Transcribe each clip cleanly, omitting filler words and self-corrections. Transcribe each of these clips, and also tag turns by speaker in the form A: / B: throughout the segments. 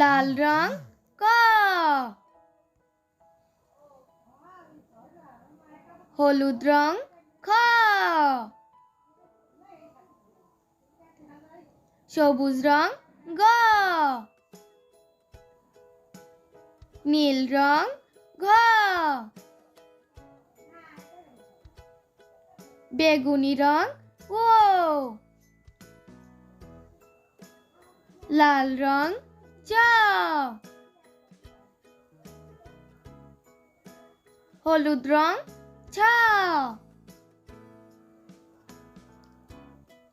A: লাল রং ক, হলুদ রং খ, সবুজ রং গ, নীল রং ঘ, বেগুনি রং ও, লাল রং চ, হলুদ রং ছ,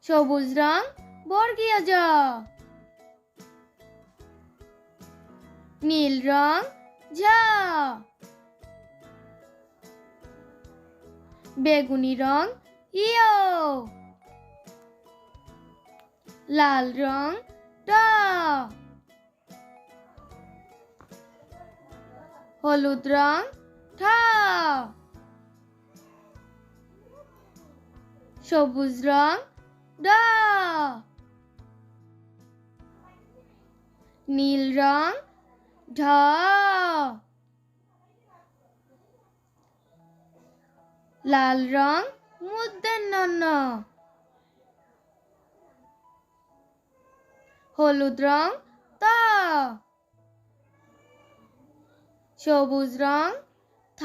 A: সবুজ রং বর্গীয় জ, নীল রং ঝ, বেগুনি রং ইয়, লাল রং ট, হলুদ রং ঠ, সবুজ রং ড, নীল রং ঢ, লাল রং মূর্ধন্য ণ, হলুদ রং ত, সবুজ রং থ।